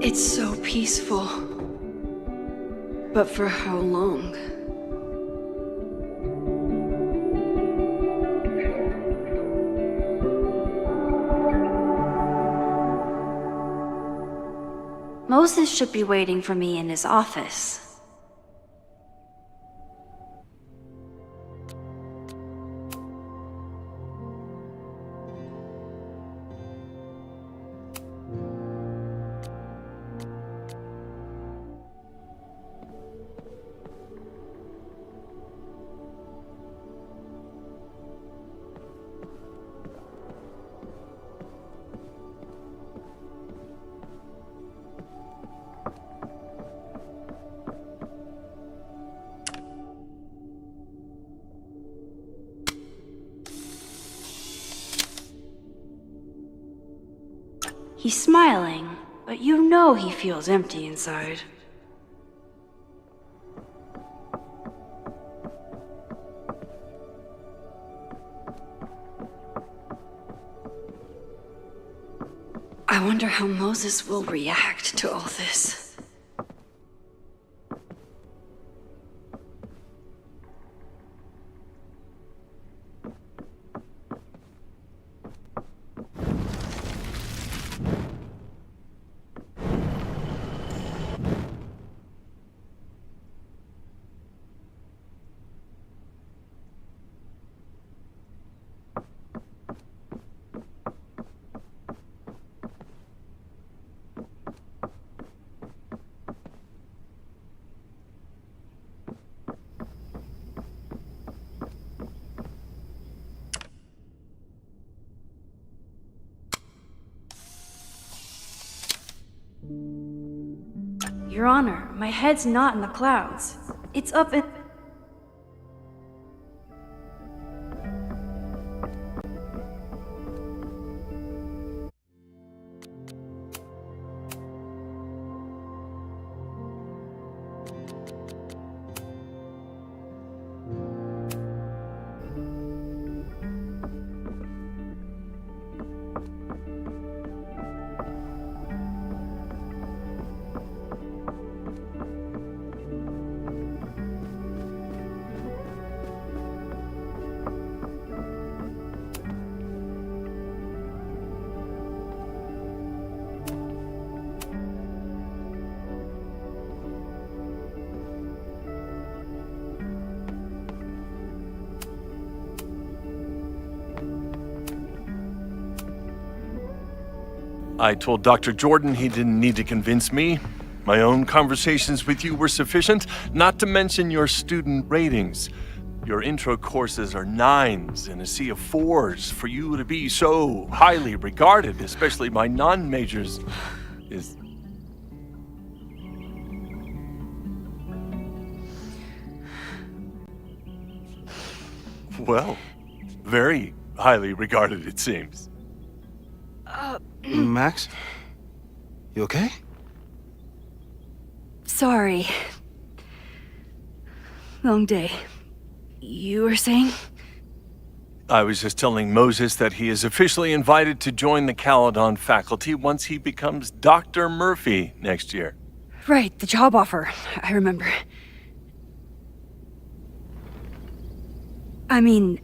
It's so peaceful. But for how long? Moses should be waiting for me in his office. He's smiling, but you know he feels empty inside. I wonder how Moses will react to all this. Your Honor, my head's not in the clouds. It's up in... I told Dr. Jordan he didn't need to convince me. My own conversations with you were sufficient, not to mention your student ratings. Your intro courses are 9s in a sea of 4s. For you to be so highly regarded, especially by non-majors, is... well, very highly regarded, it seems. Max? You okay? Sorry. Long day. You were saying? I was just telling Moses that he is officially invited to join the Caledon faculty once he becomes Dr. Murphy next year. Right, the job offer. I remember. I mean...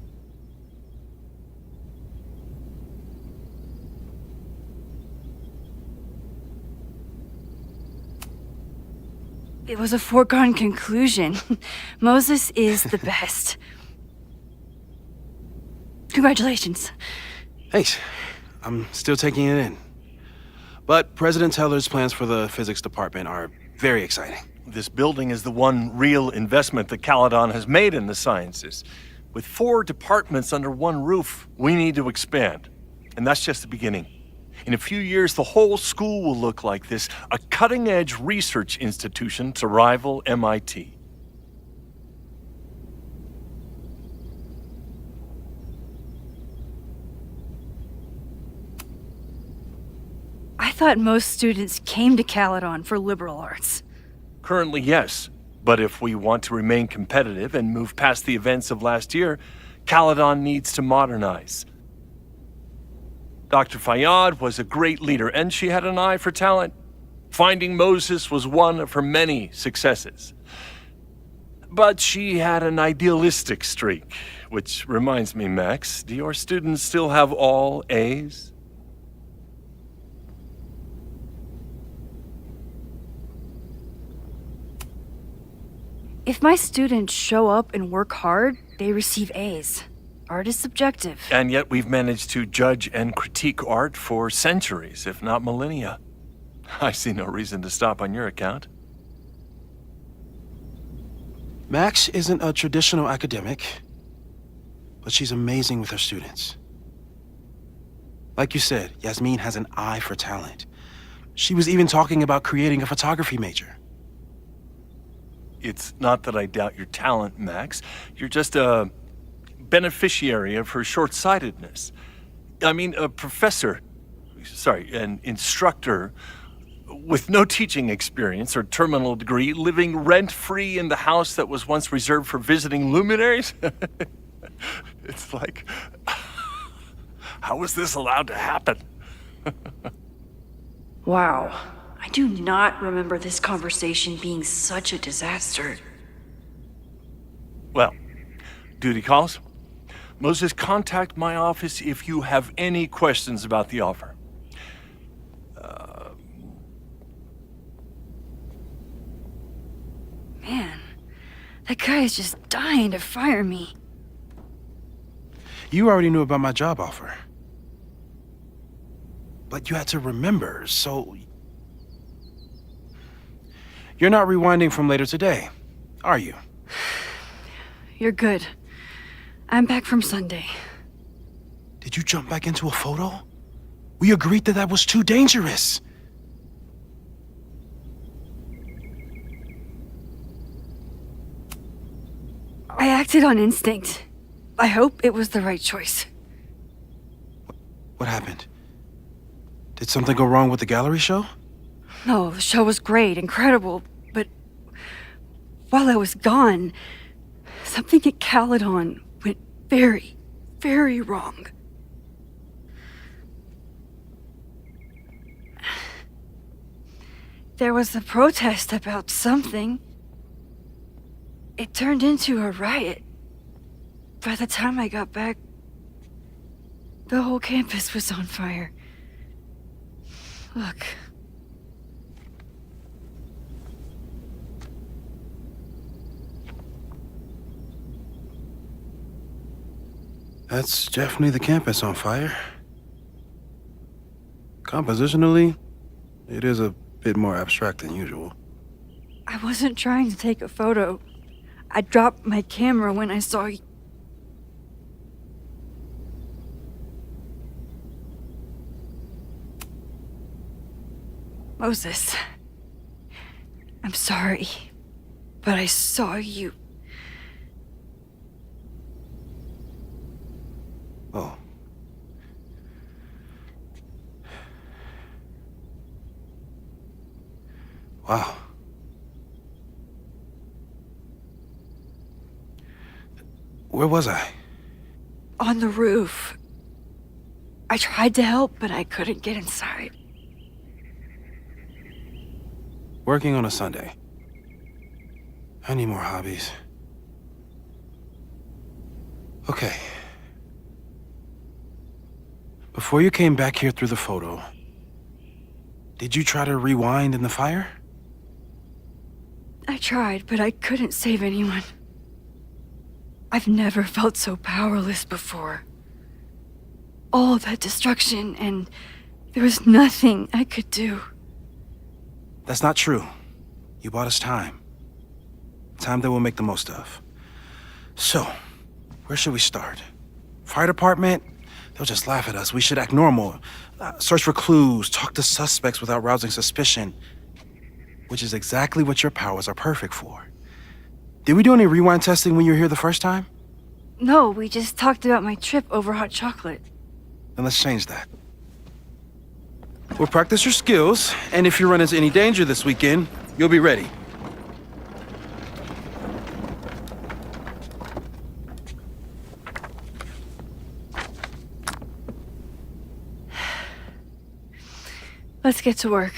it was a foregone conclusion. Moses is the best. Congratulations. Thanks. I'm still taking it in. But President Teller's plans for the physics department are very exciting. This building is the one real investment that Caledon has made in the sciences. With 4 departments under one roof, we need to expand. And that's just the beginning. In a few years, the whole school will look like this, a cutting-edge research institution to rival MIT. I thought most students came to Caledon for liberal arts. Currently, yes. But if we want to remain competitive and move past the events of last year, Caledon needs to modernize. Dr. Fayyad was a great leader, and she had an eye for talent. Finding Moses was one of her many successes. But she had an idealistic streak, which reminds me, Max, do your students still have all A's? If my students show up and work hard, they receive A's. Art is subjective. And yet we've managed to judge and critique art for centuries, if not millennia. I see no reason to stop on your account. Max isn't a traditional academic, but she's amazing with her students. Like you said, Yasmin has an eye for talent. She was even talking about creating a photography major. It's not that I doubt your talent, Max. You're just a beneficiary of her short-sightedness. I mean, an instructor with no teaching experience or terminal degree, living rent-free in the house that was once reserved for visiting luminaries? It's like, how was this allowed to happen? Wow. I do not remember this conversation being such a disaster. Well, duty calls. Moses, contact my office if you have any questions about the offer. Man, that guy is just dying to fire me. You already knew about my job offer. But you had to remember, so... You're not rewinding from later today, are you? You're good. I'm back from Sunday. Did you jump back into a photo? We agreed that that was too dangerous. I acted on instinct. I hope it was the right choice. What happened? Did something go wrong with the gallery show? No, the show was great, incredible, but while I was gone, something at Caledon went very, very wrong. There was a protest about something. It turned into a riot. By the time I got back, the whole campus was on fire. Look. That's definitely the campus on fire. Compositionally, it is a bit more abstract than usual. I wasn't trying to take a photo. I dropped my camera when I saw you. Moses, I'm sorry, but I saw you. Oh. Wow. Where was I? On the roof. I tried to help, but I couldn't get inside. Working on a Sunday. I need more hobbies. Okay. Before you came back here through the photo, did you try to rewind in the fire? I tried, but I couldn't save anyone. I've never felt so powerless before. All that destruction, and there was nothing I could do. That's not true. You bought us time. Time that we'll make the most of. So, where should we start? Fire department? They'll just laugh at us. We should act normal. Search for clues, talk to suspects without rousing suspicion. Which is exactly what your powers are perfect for. Did we do any rewind testing when you were here the first time? No, we just talked about my trip over hot chocolate. Then let's change that. We'll practice your skills, and if you run into any danger this weekend, you'll be ready. Let's get to work.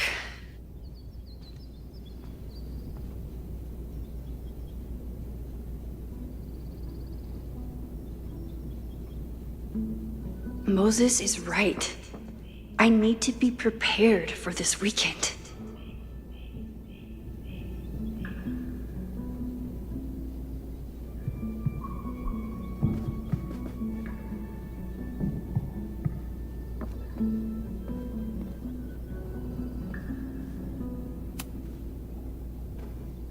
Moses is right. I need to be prepared for this weekend.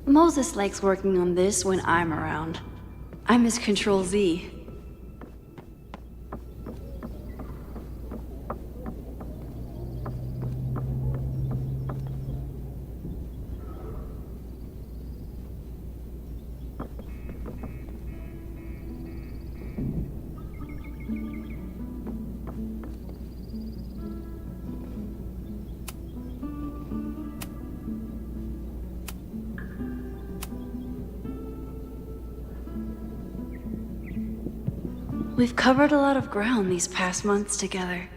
Moses likes working on this when I'm around. I'm his Control Z. We've covered a lot of ground these past months together.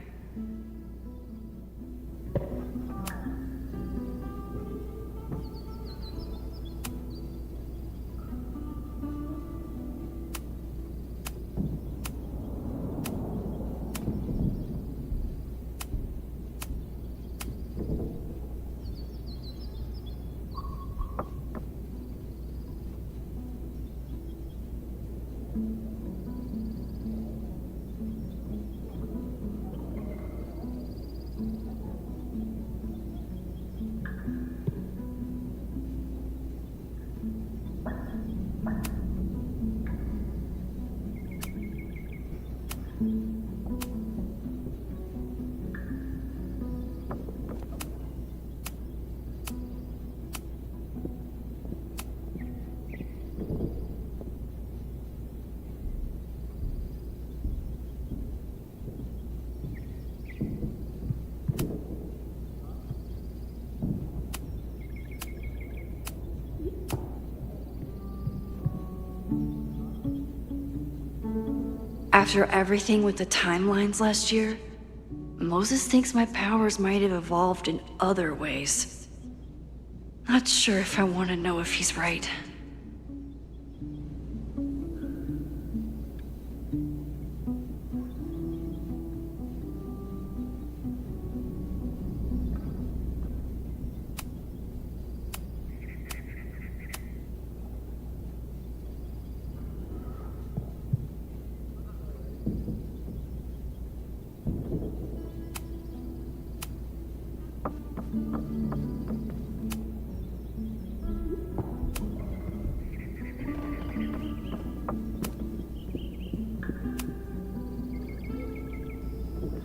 After everything with the timelines last year, Moses thinks my powers might have evolved in other ways. Not sure if I want to know if he's right.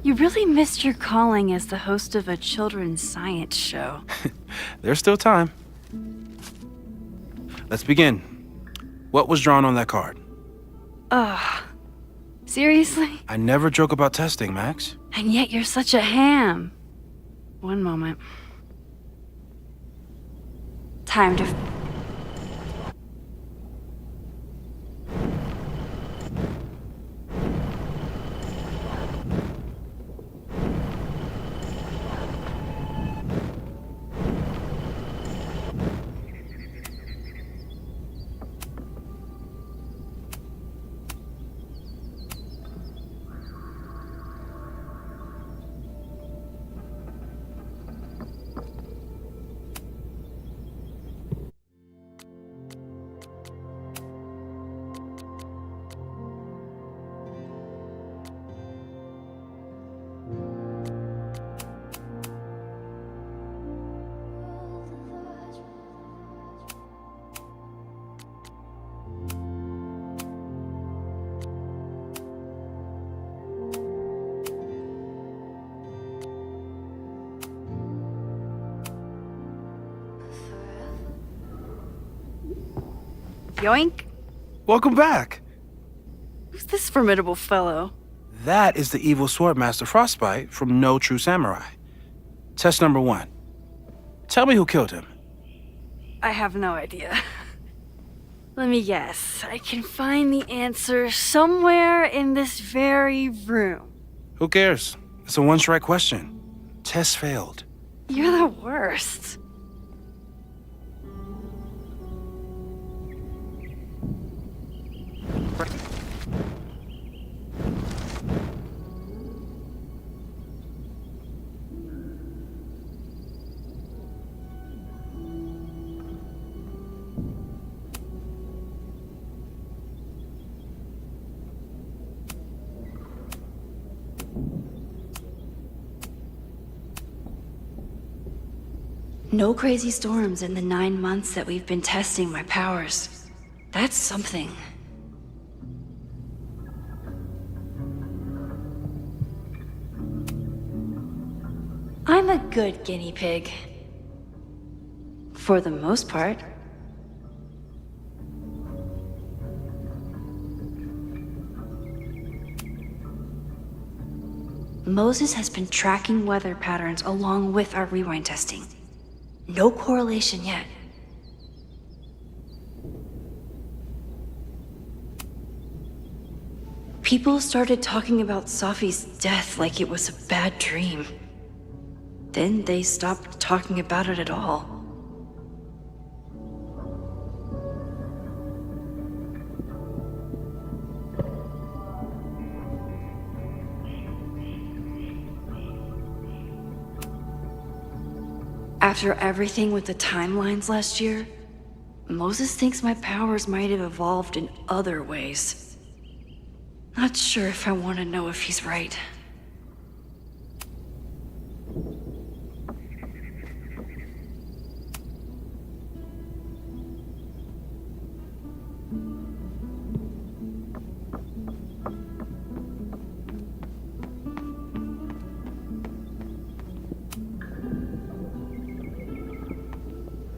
You really missed your calling as the host of a children's science show. There's still time. Let's begin. What was drawn on that card? Ugh. Seriously? I never joke about testing, Max. And yet you're such a ham. One moment. Time to... Yoink? Welcome back. Who's this formidable fellow? That is the evil Swordmaster Frostbite from No True Samurai. Test number 1. Tell me who killed him. I have no idea. Let me guess. I can find the answer somewhere in this very room. Who cares? It's a one-strike question. Test failed. You're the worst. No crazy storms in the 9 months that we've been testing my powers. That's something. I'm a good guinea pig. For the most part. Moses has been tracking weather patterns along with our rewind testing. No correlation yet. People started talking about Safi's death like it was a bad dream. Then they stopped talking about it at all. After everything with the timelines last year, Moses thinks my powers might have evolved in other ways. Not sure if I want to know if he's right.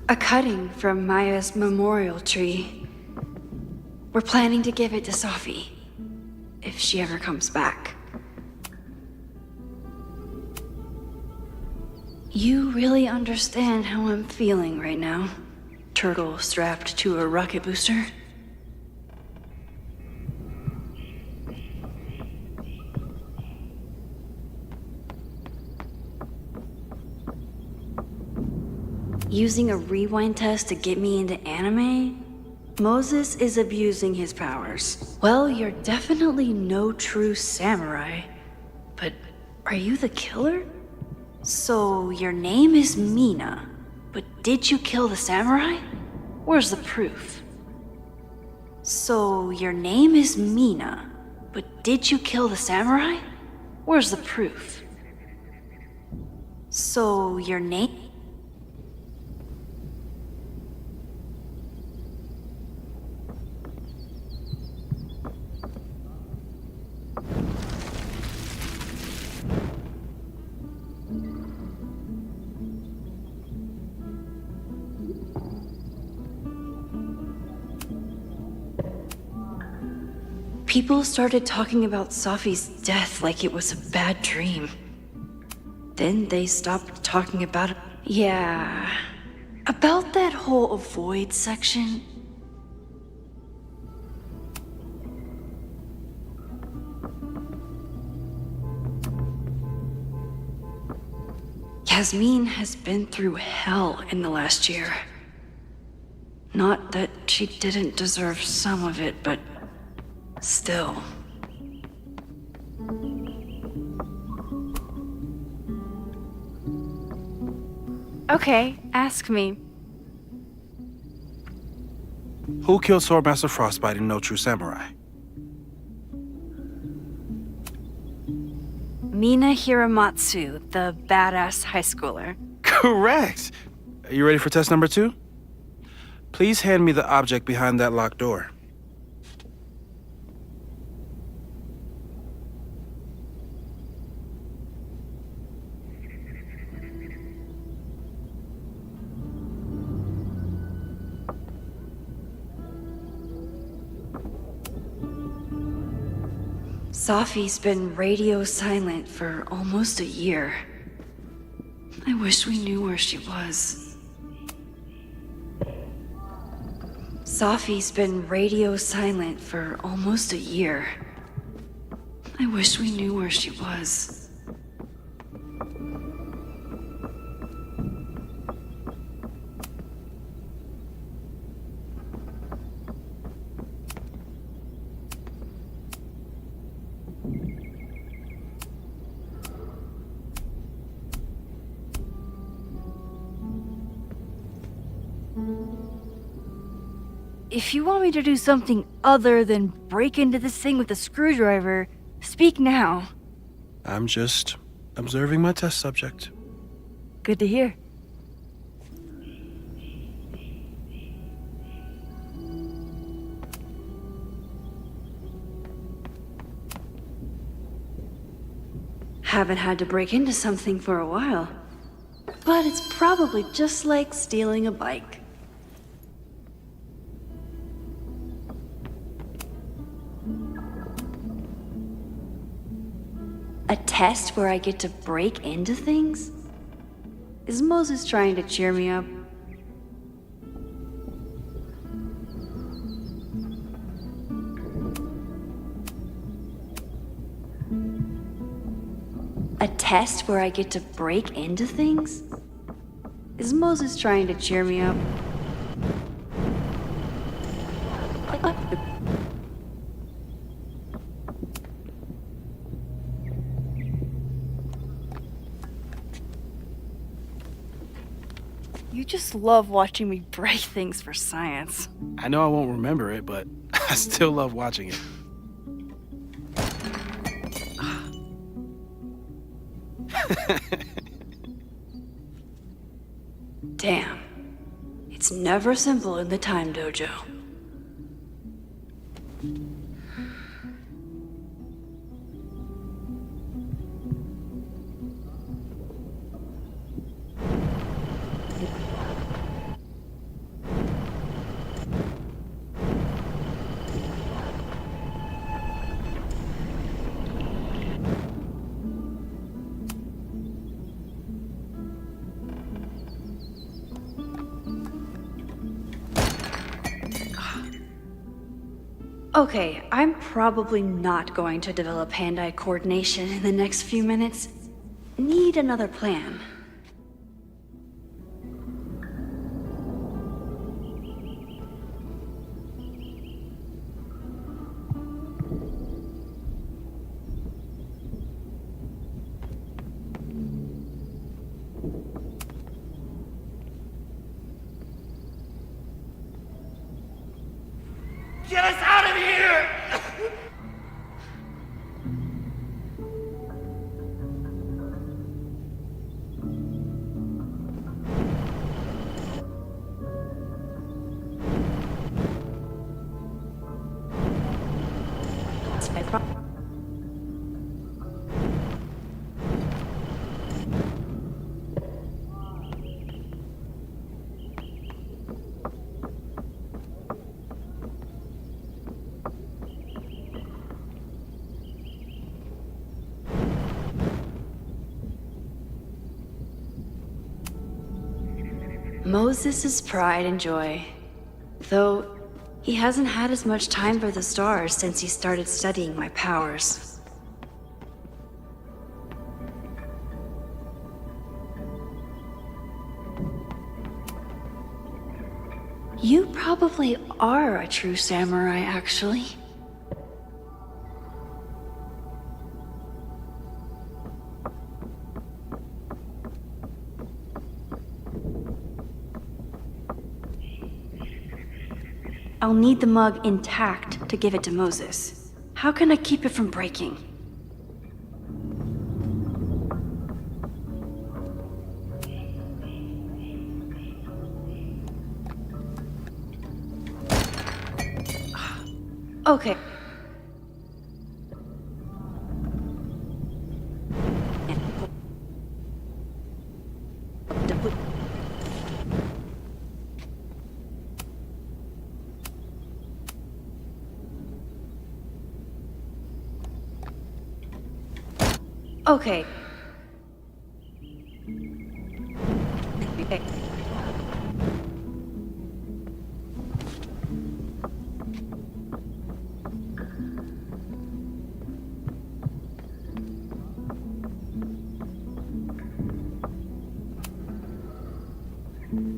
A cutting from Maya's memorial tree. We're planning to give it to Safi, if she ever comes back. You really understand how I'm feeling right now, turtle strapped to a rocket booster? Using a rewind test to get me into anime? Moses is abusing his powers. Well, you're definitely no true samurai. But are you the killer? So your name is Mina, but did you kill the samurai? Where's the proof? So your name is Mina, but did you kill the samurai? Where's the proof? So your name... People started talking about Safi's death like it was a bad dream. Then they stopped talking about it. Yeah, about that whole avoid section. Yasmin has been through hell in the last year. Not that she didn't deserve some of it, but still. Okay, ask me. Who killed Swordmaster Frostbite in No True Samurai? Mina Hiramatsu, the badass high schooler. Correct! Are you ready for test number 2? Please hand me the object behind that locked door. Safi's been radio silent for almost a year. I wish we knew where she was. Safi's been radio silent for almost a year. I wish we knew where she was. If you want me to do something other than break into this thing with a screwdriver, speak now. I'm just observing my test subject. Good to hear. haven't had to break into something for a while. But it's probably just like stealing a bike. A test where I get to break into things? Is Moses trying to cheer me up? A test where I get to break into things? Is Moses trying to cheer me up? You just love watching me break things for science. I know I won't remember it, but I still love watching it. Damn. It's never simple in the time dojo. Okay, I'm probably not going to develop hand-eye coordination in the next few minutes. Need another plan. Get us out of here! It's my problem. Moses' pride and joy. Though he hasn't had as much time for the stars since he started studying my powers. You probably are a true samurai, actually. I'll need the mug intact to give it to Moses. How can I keep it from breaking? Okay. Okay. Okay.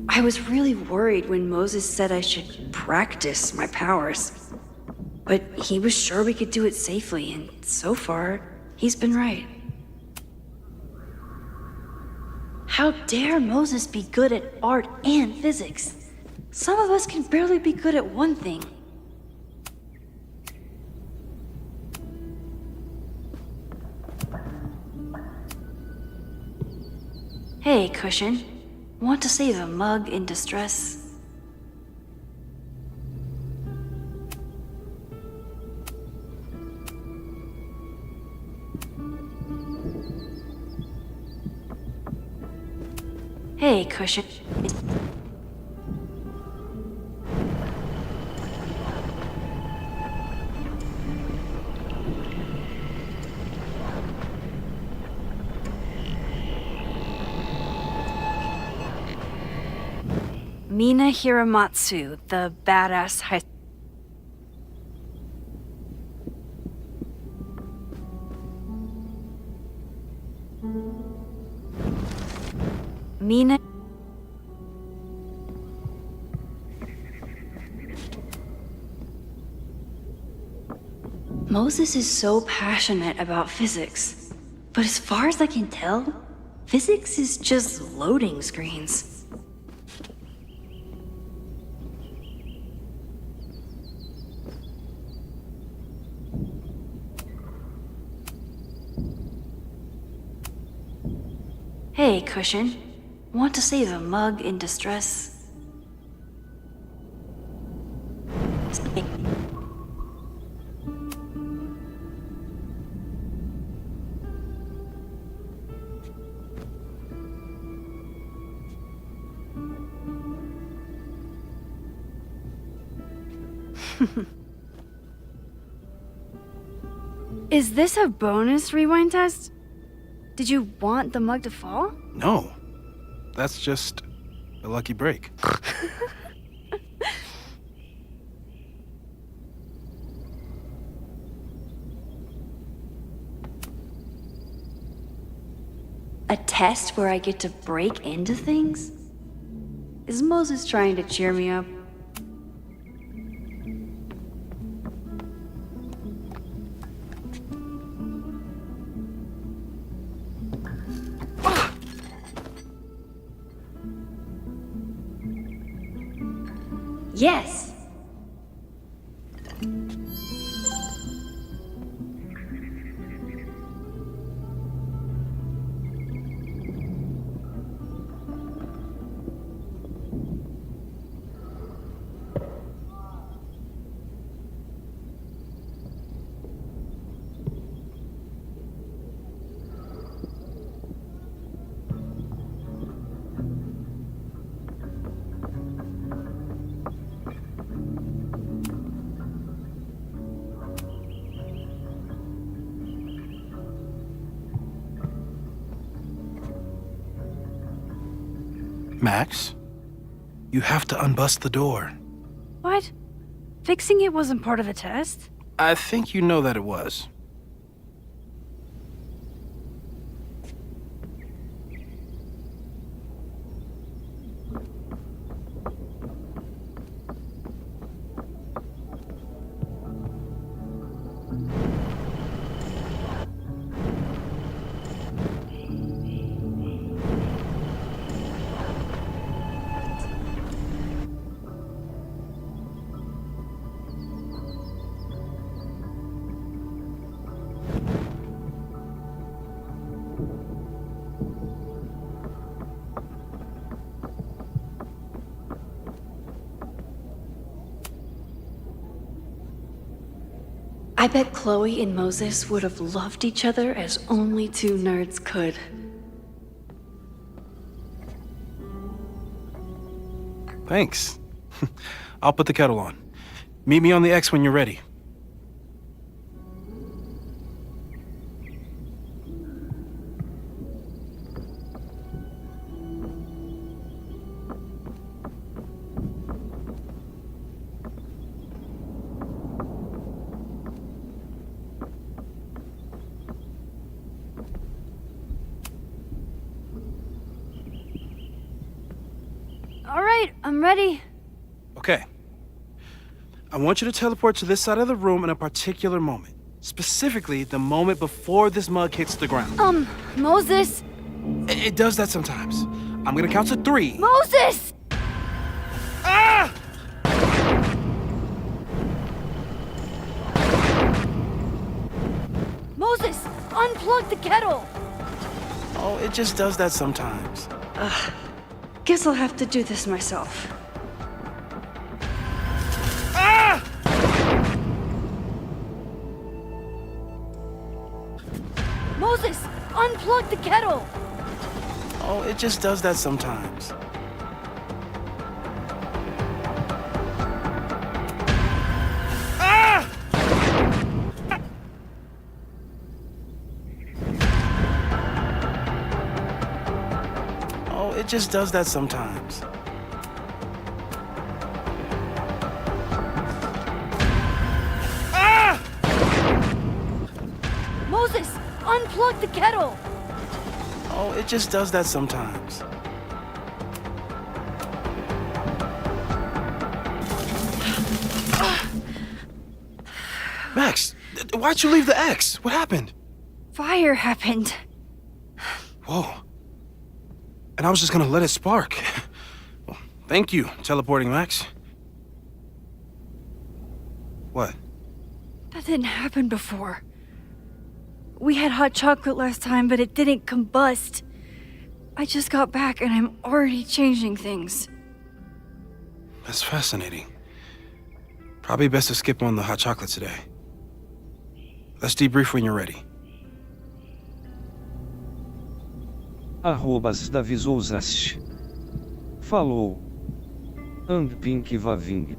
I was really worried when Moses said I should practice my powers. But he was sure we could do it safely, and so far, he's been right. How dare Moses be good at art and physics? Some of us can barely be good at one thing. Hey, Cushion. Want to save a mug in distress? Hey, Cushion. Mina Hiramatsu, the badass high... Mina... Moses is so passionate about physics, but as far as I can tell, physics is just loading screens. Hey, Cushion. Want to save a mug in distress? Is this a bonus rewind test? Did you want the mug to fall? No. That's just a lucky break. A test where I get to break into things? Is Moses trying to cheer me up? Yes! Max, you have to unbust the door. What? Fixing it wasn't part of the test? I think you know that it was. I bet Chloe and Moses would have loved each other as only two nerds could. Thanks. I'll put the kettle on. Meet me on the X when you're ready. All right, I'm ready. Okay. I want you to teleport to this side of the room in a particular moment. Specifically, the moment before this mug hits the ground. Moses! It does that sometimes. I'm gonna count to 3. Moses! Ah! Moses, unplug the kettle! Oh, it just does that sometimes. Guess I'll have to do this myself. Ah! Moses, unplug the kettle! Oh, it just does that sometimes. Ah! Oh, it just does that sometimes. Ah! Moses, unplug the kettle! Oh, it just does that sometimes. Max, why'd you leave the X? What happened? Fire happened. Whoa. And I was just gonna let it spark. Well, thank you, teleporting Max. What? That didn't happen before. We had hot chocolate last time, but it didn't combust. I just got back and I'm already changing things. That's fascinating. Probably best to skip on the hot chocolate today. Let's debrief when you're ready. Arrobas da Visousas. Falou. And Pink Vaving.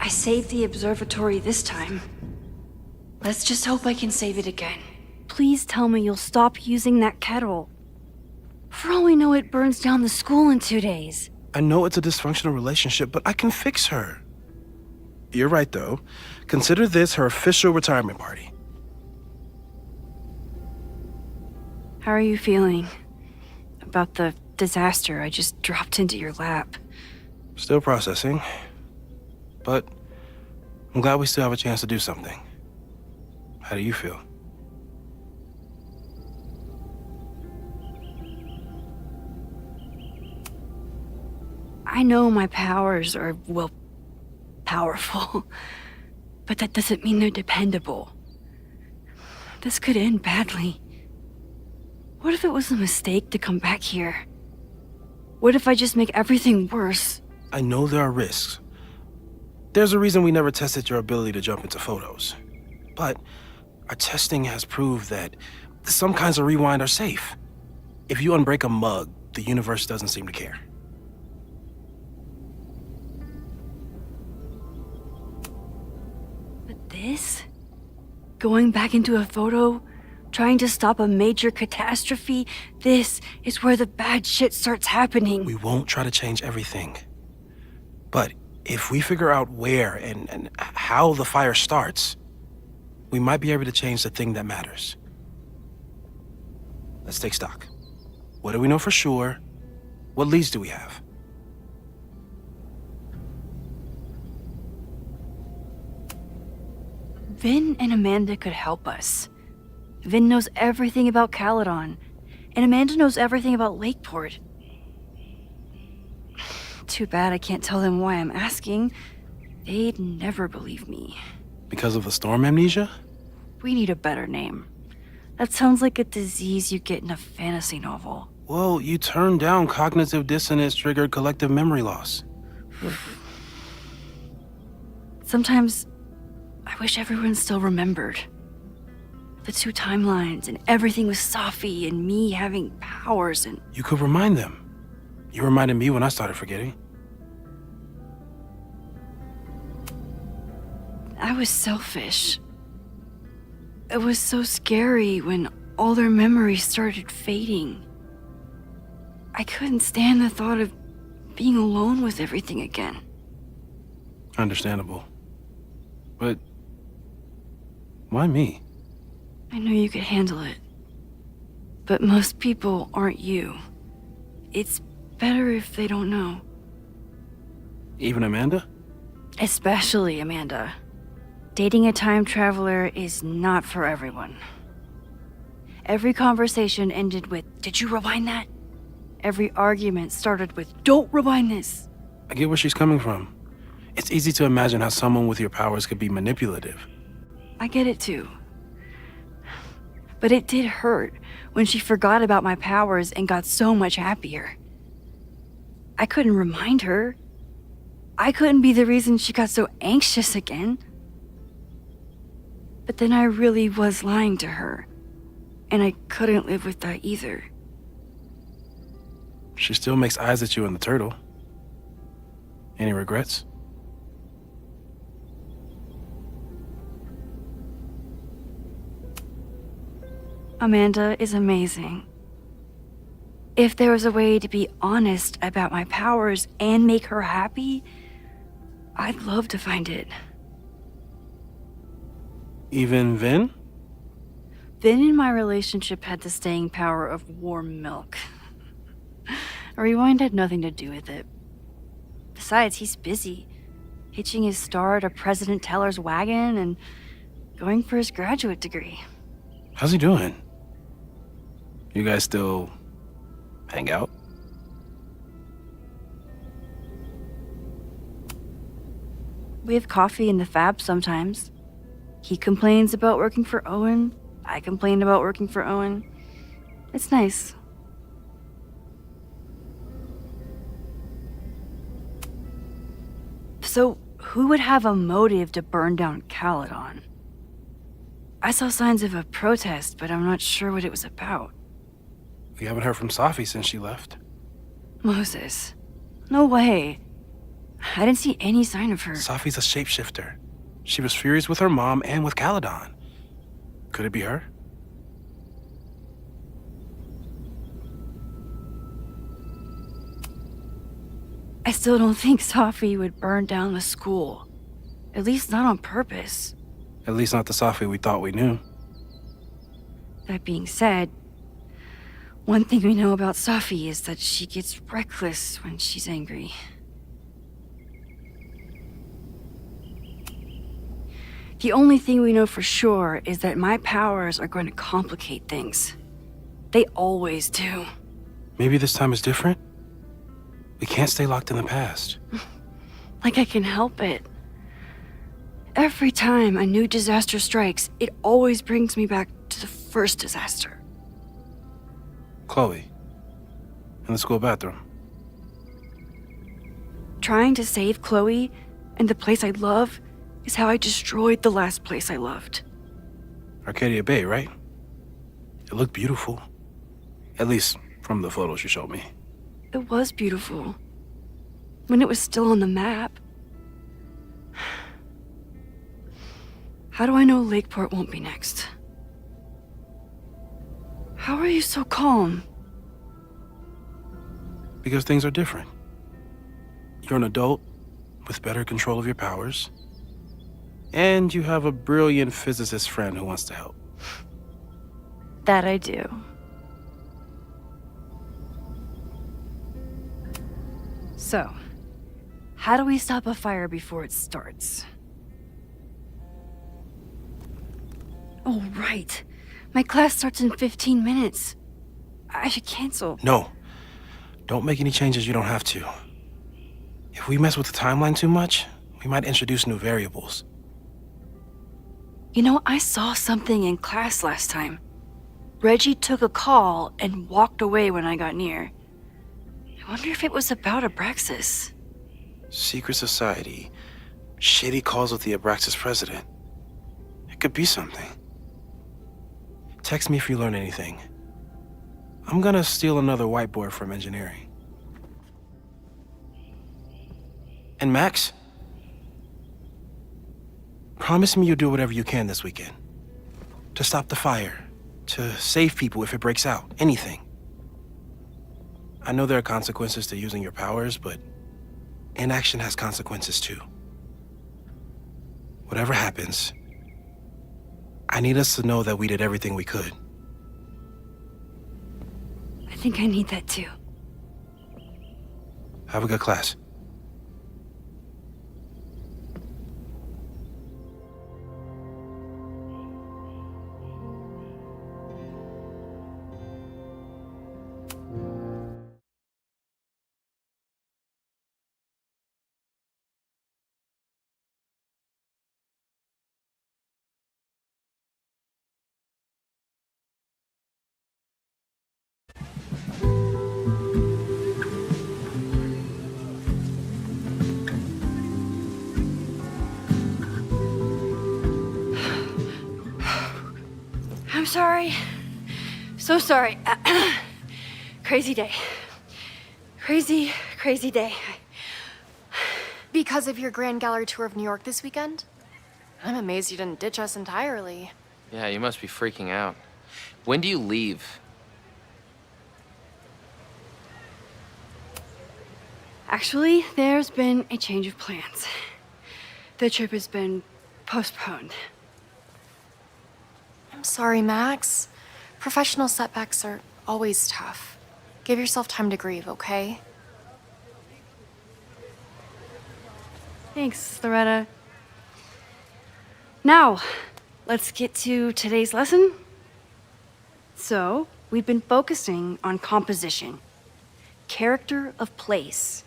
I saved the observatory this time. Let's just hope I can save it again. Please tell me you'll stop using that kettle. For all we know, it burns down the school in 2 days. I know it's a dysfunctional relationship, but I can fix her. You're right, though. Consider this her official retirement party. How are you feeling about the disaster I just dropped into your lap? Still processing. But I'm glad we still have a chance to do something. How do you feel? I know my powers are, well, powerful. But that doesn't mean they're dependable. This could end badly. What if it was a mistake to come back here? What if I just make everything worse? I know there are risks. There's a reason we never tested your ability to jump into photos. But our testing has proved that some kinds of rewind are safe. If you unbreak a mug, the universe doesn't seem to care. But this? Going back into a photo? Trying to stop a major catastrophe? This is where the bad shit starts happening. We won't try to change everything. But if we figure out where and how the fire starts, we might be able to change the thing that matters. Let's take stock. What do we know for sure? What leads do we have? Vin and Amanda could help us. Vin knows everything about Caledon, and Amanda knows everything about Lakeport. Too bad I can't tell them why I'm asking. They'd never believe me. Because of the storm amnesia? We need a better name. That sounds like a disease you get in a fantasy novel. Well, you turned down cognitive dissonance triggered collective memory loss. Sometimes I wish everyone still remembered. The 2 timelines and everything with Safi and me having powers and... You could remind them. You reminded me when I started forgetting. I was selfish. It was so scary when all their memories started fading. I couldn't stand the thought of being alone with everything again. Understandable. But why me? I know you could handle it. But most people aren't you. It's better if they don't know. Even Amanda? Especially Amanda. Dating a time traveler is not for everyone. Every conversation ended with, "Did you rewind that?" Every argument started with, "Don't rewind this." I get where she's coming from. It's easy to imagine how someone with your powers could be manipulative. I get it too. But it did hurt when she forgot about my powers and got so much happier. I couldn't remind her. I couldn't be the reason she got so anxious again. But then I really was lying to her. And I couldn't live with that either. She still makes eyes at you and the turtle. Any regrets? Amanda is amazing. If there was a way to be honest about my powers and make her happy, I'd love to find it. Even Vin? Vin in my relationship had the staying power of warm milk. A rewind had nothing to do with it. Besides, he's busy, hitching his star to President Teller's wagon and going for his graduate degree. How's he doing? You guys still hang out? We have coffee in the Fab sometimes. He complains about working for Owen. I complain about working for Owen. It's nice. So, who would have a motive to burn down Caledon? I saw signs of a protest, but I'm not sure what it was about. We haven't heard from Safi since she left. Moses. No way. I didn't see any sign of her. Safi's a shapeshifter. She was furious with her mom and with Caledon. Could it be her? I still don't think Safi would burn down the school. At least not on purpose. At least not the Safi we thought we knew. That being said, one thing we know about Safi is that she gets reckless when she's angry. The only thing we know for sure is that my powers are going to complicate things. They always do. Maybe this time is different? We can't stay locked in the past. Like I can help it. Every time a new disaster strikes, it always brings me back to the first disaster. Chloe, in the school bathroom. Trying to save Chloe and the place I love is how I destroyed the last place I loved. Arcadia Bay, right? It looked beautiful. At least from the photos you showed me. It was beautiful. When it was still on the map. How do I know Lakeport won't be next? How are you so calm? Because things are different. You're an adult with better control of your powers. And you have a brilliant physicist friend who wants to help. That I do. So, how do we stop a fire before it starts? Oh, right. My class starts in 15 minutes. I should cancel. No. Don't make any changes you don't have to. If we mess with the timeline too much, we might introduce new variables. You know, I saw something in class last time. Reggie took a call and walked away when I got near. I wonder if it was about Abraxas. Secret society. Shady calls with the Abraxas president. It could be something. Text me if you learn anything. I'm gonna steal another whiteboard from engineering. And Max? Promise me you'll do whatever you can this weekend. To stop the fire. To save people if it breaks out. Anything. I know there are consequences to using your powers, but inaction has consequences too. Whatever happens, I need us to know that we did everything we could. I think I need that too. Have a good class. sorry. So sorry. Crazy day. Crazy, crazy day. Because of your Grand Gallery tour of New York this weekend? I'm amazed you didn't ditch us entirely. Yeah, you must be freaking out. When do you leave? Actually, there's been a change of plans. The trip has been postponed. I'm sorry, Max. Professional setbacks are always tough. Give yourself time to grieve, okay? Thanks, Loretta. Now, let's get to today's lesson. So, we've been focusing on composition, character of place,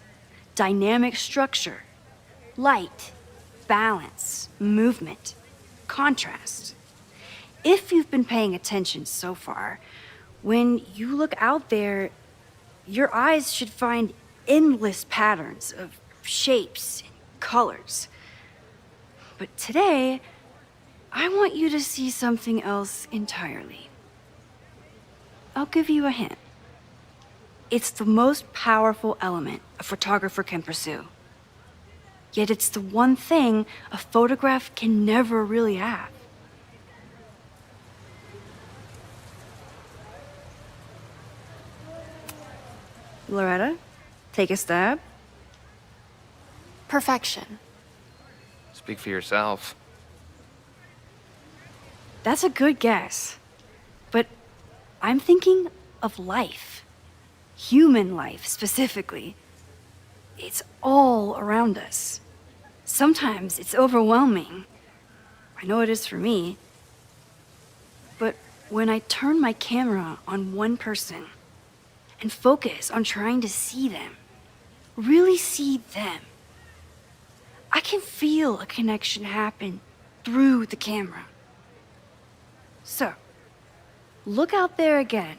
dynamic structure, light, balance, movement, contrast. If you've been paying attention so far, when you look out there, your eyes should find endless patterns of shapes and colors. But today, I want you to see something else entirely. I'll give you a hint. It's the most powerful element a photographer can pursue. Yet it's the one thing a photograph can never really have. Loretta, take a stab. Perfection. Speak for yourself. That's a good guess. But I'm thinking of life. Human life, specifically. It's all around us. Sometimes it's overwhelming. I know it is for me. But when I turn my camera on one person and focus on trying to see them, really see them, I can feel a connection happen through the camera. So, look out there again.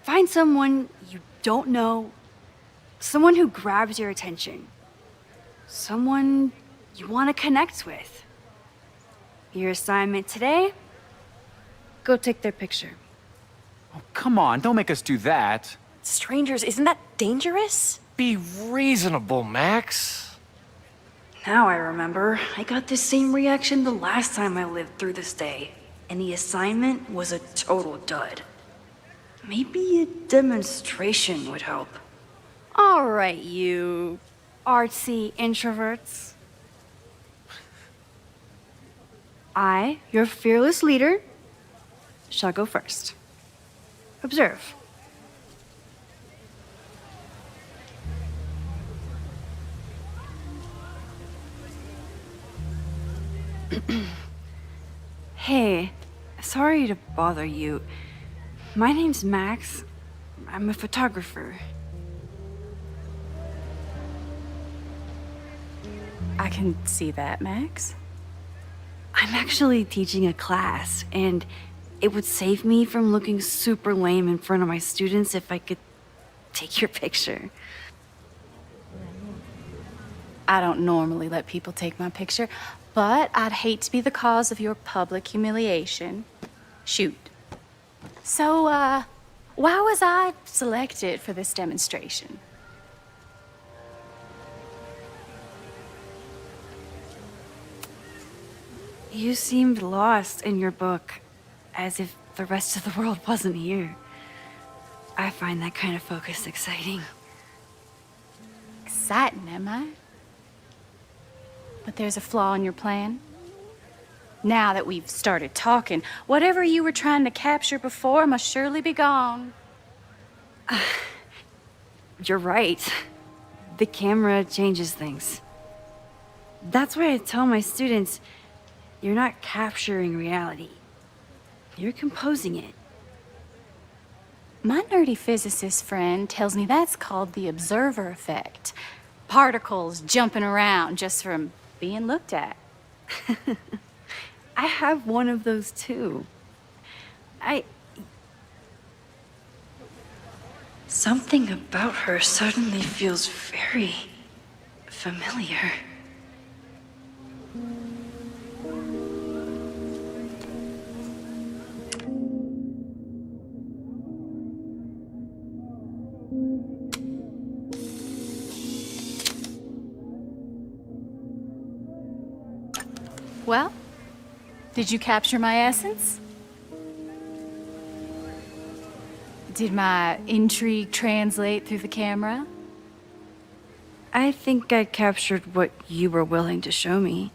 Find someone you don't know, someone who grabs your attention, someone you want to connect with. Your assignment today? Go take their picture. Oh, come on, don't make us do that. Strangers, isn't that dangerous? Be reasonable, Max. Now I remember. I got the same reaction the last time I lived through this day, and the assignment was a total dud. Maybe a demonstration would help. All right, you artsy introverts. I, your fearless leader, shall go first. Observe. Hey, sorry to bother you. My name's Max. I'm a photographer. I can see that, Max. I'm actually teaching a class, and it would save me from looking super lame in front of my students if I could take your picture. I don't normally let people take my picture, but I'd hate to be the cause of your public humiliation. Shoot. So, why was I selected for this demonstration? You seemed lost in your book, as if the rest of the world wasn't here. I find that kind of focus exciting. Exciting, am I? But there's a flaw in your plan. Now that we've started talking, whatever you were trying to capture before must surely be gone. You're right. The camera changes things. That's why I tell my students, you're not capturing reality. You're composing it. My nerdy physicist friend tells me that's called the observer effect. Particles jumping around just from being looked at. I have one of those too. Something about her suddenly feels very familiar. Well, did you capture my essence? Did my intrigue translate through the camera? I think I captured what you were willing to show me.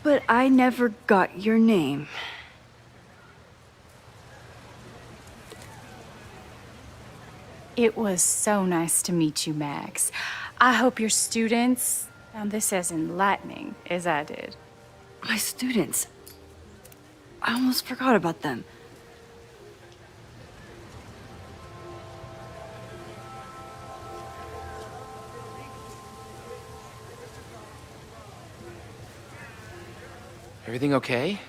But I never got your name. It was so nice to meet you, Max. I hope your students found this as enlightening as I did. My students. I almost forgot about them. Everything okay?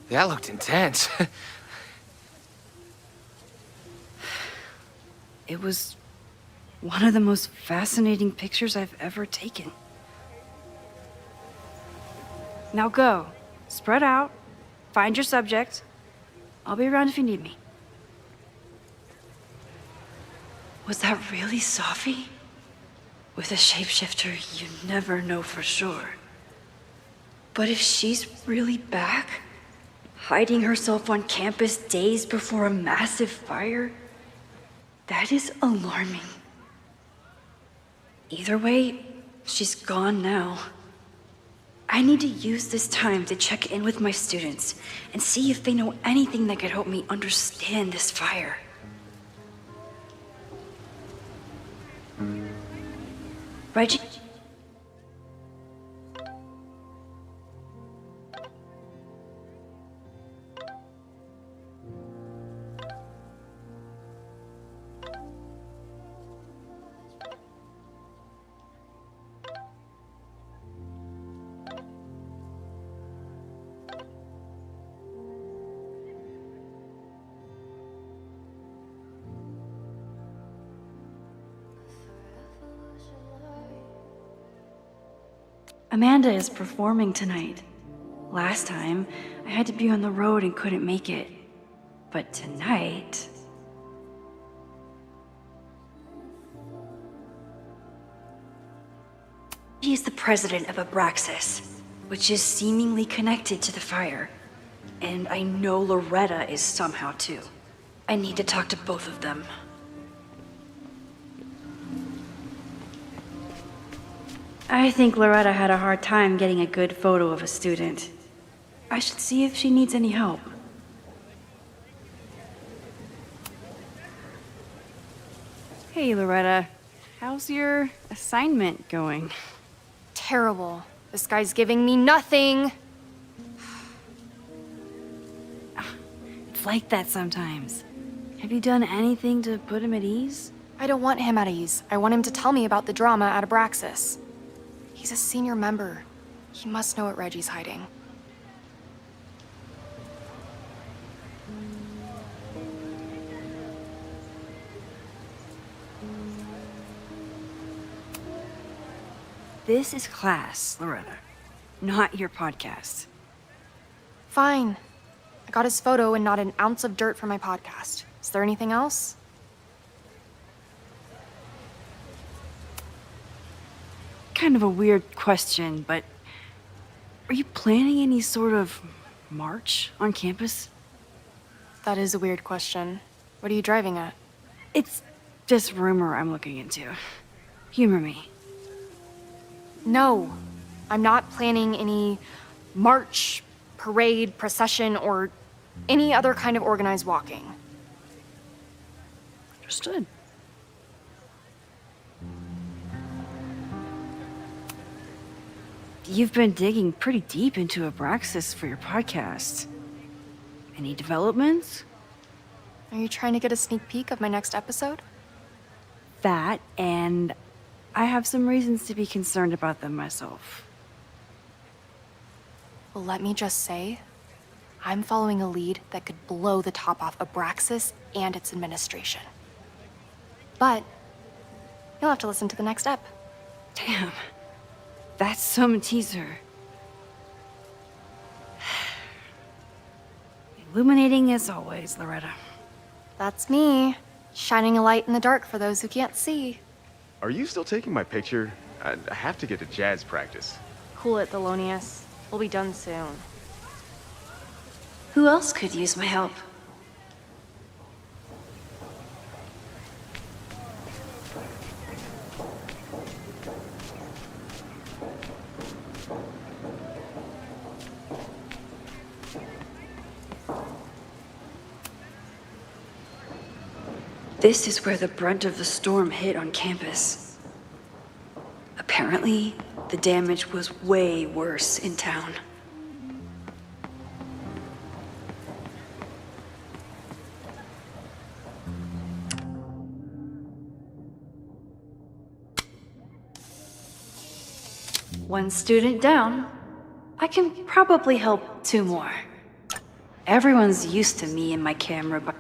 That looked intense. It was one of the most fascinating pictures I've ever taken. Now go. Spread out. Find your subject. I'll be around if you need me. Was that really Safi? With a shapeshifter, you never know for sure. But if she's really back, hiding herself on campus days before a massive fire, that is alarming. Either way, she's gone now. I need to use this time to check in with my students and see if they know anything that could help me understand this fire. Reggie? Amanda is performing tonight. Last time, I had to be on the road and couldn't make it. But tonight... She is the president of Abraxas, which is seemingly connected to the fire. And I know Loretta is somehow too. I need to talk to both of them. I think Loretta had a hard time getting a good photo of a student. I should see if she needs any help. Hey, Loretta. How's your assignment going? Terrible. This guy's giving me nothing. It's like that sometimes. Have you done anything to put him at ease? I don't want him at ease. I want him to tell me about the drama at Abraxas. He's a senior member. He must know what Reggie's hiding. This is class, Loretta, not your podcast. Fine. I got his photo and not an ounce of dirt for my podcast. Is there anything else? Kind of a weird question, but are you planning any sort of march on campus? That is a weird question. What are you driving at? It's just rumor I'm looking into. Humor me. No, I'm not planning any march, parade, procession, or any other kind of organized walking. Understood. You've been digging pretty deep into Abraxas for your podcast. Any developments? Are you trying to get a sneak peek of my next episode? That, and I have some reasons to be concerned about them myself. Well, let me just say, I'm following a lead that could blow the top off Abraxas and its administration. But you'll have to listen to the next ep. Damn. That's some teaser. Illuminating as always, Loretta. That's me, shining a light in the dark for those who can't see. Are you still taking my picture? I have to get to jazz practice. Cool it, Thelonious. We'll be done soon. Who else could use my help? This is where the brunt of the storm hit on campus. Apparently, the damage was way worse in town. One student down. I can probably help 2 more. Everyone's used to me and my camera, but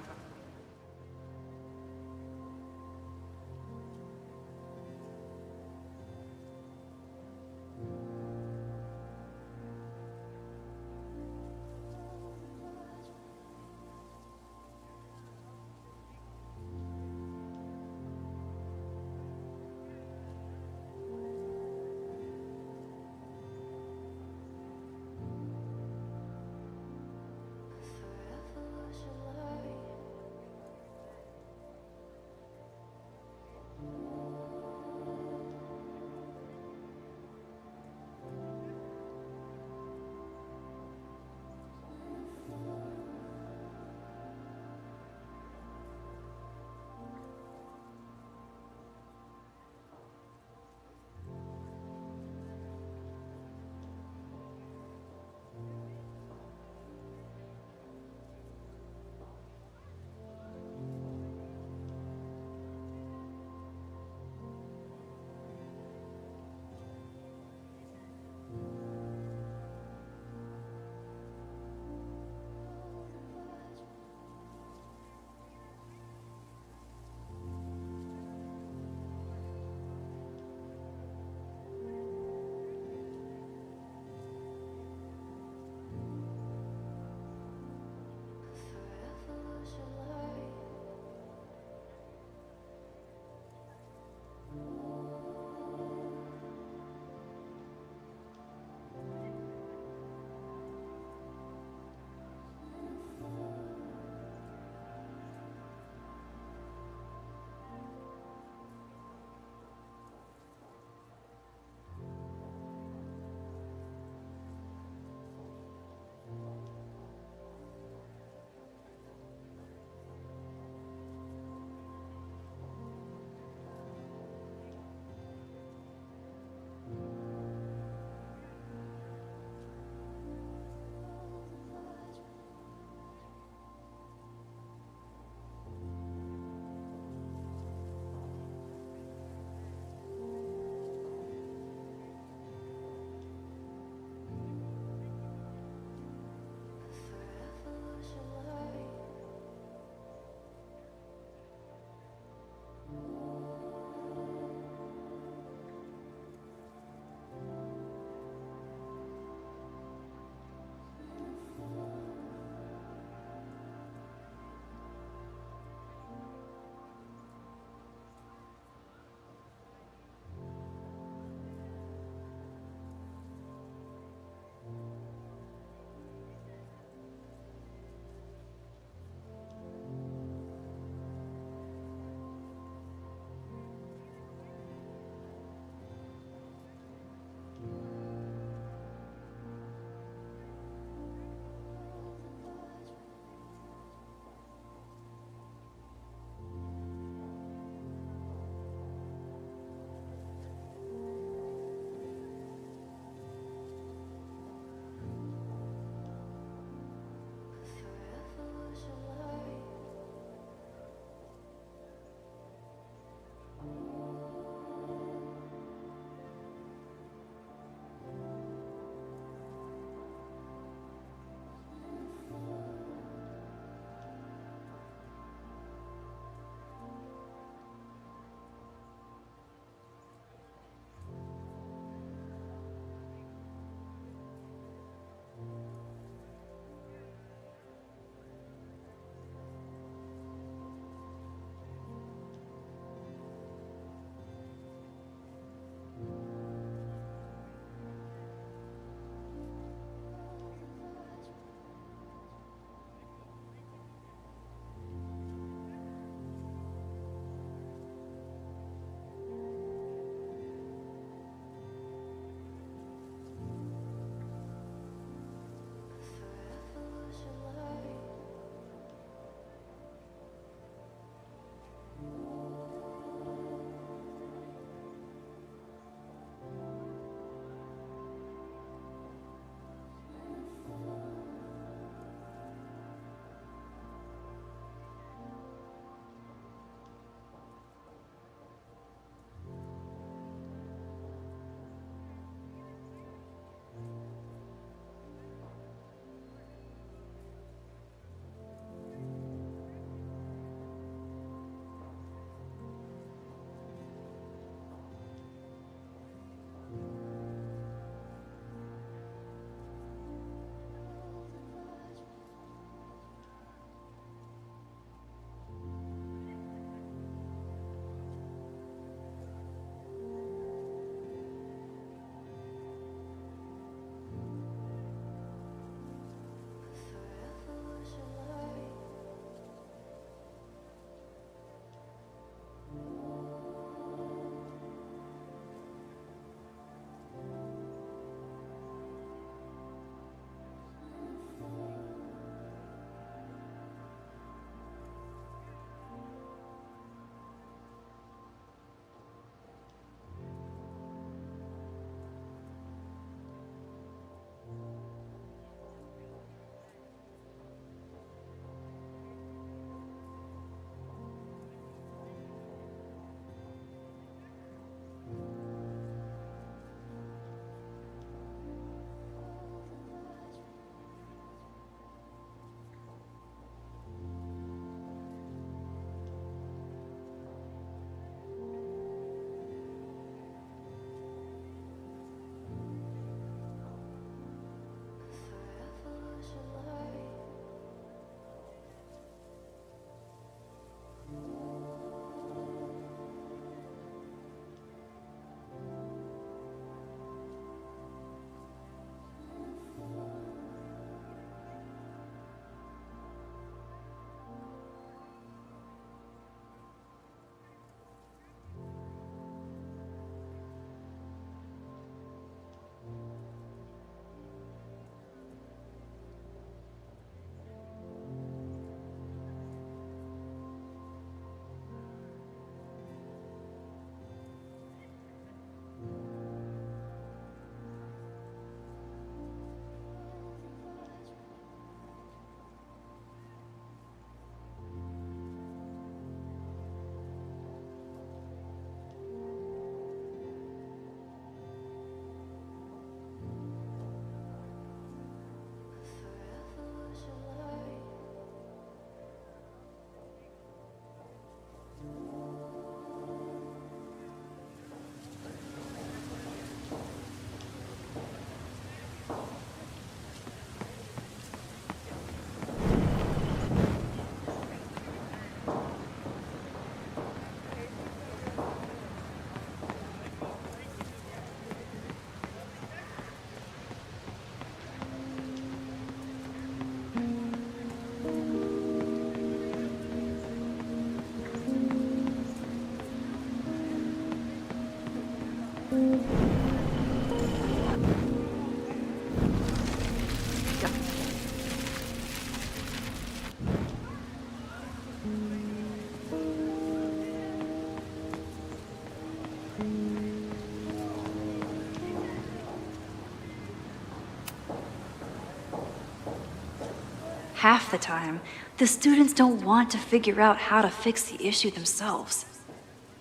Half the time, the students don't want to figure out how to fix the issue themselves.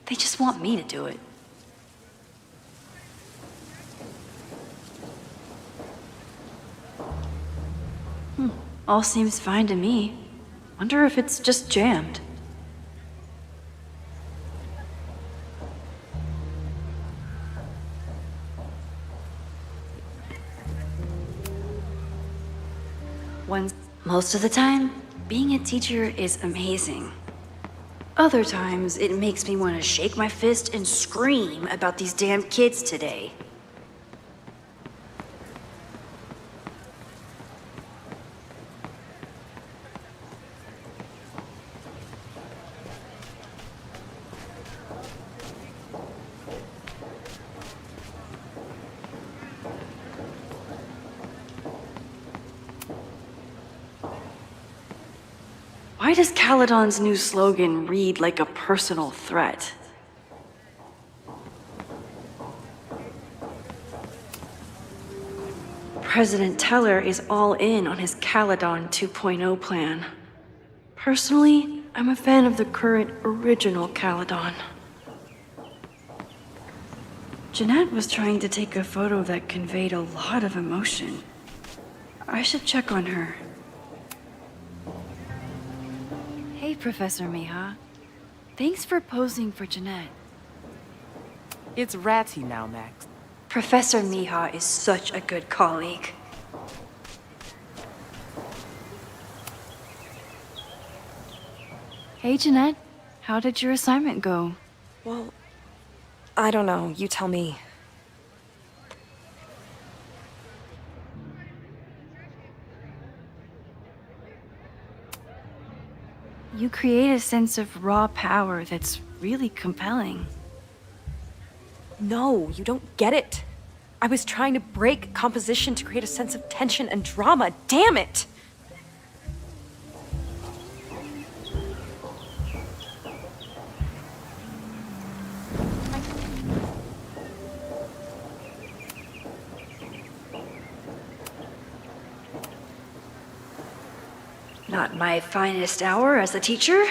They just want me to do it. All seems fine to me. Wonder if it's just jammed. Most of the time, being a teacher is amazing. Other times, it makes me want to shake my fist and scream about these damn kids today. Why does Caledon's new slogan read like a personal threat? President Teller is all in on his Caledon 2.0 plan. Personally, I'm a fan of the current original Caledon. Jeanette was trying to take a photo that conveyed a lot of emotion. I should check on her. Hey, Professor Miha. Thanks for posing for Jeanette. It's Ratty now, Max. Professor Miha is such a good colleague. Hey, Jeanette. How did your assignment go? Well, I don't know. You tell me. You create a sense of raw power that's really compelling. No, you don't get it. I was trying to break composition to create a sense of tension and drama. Damn it! Not my finest hour as a teacher.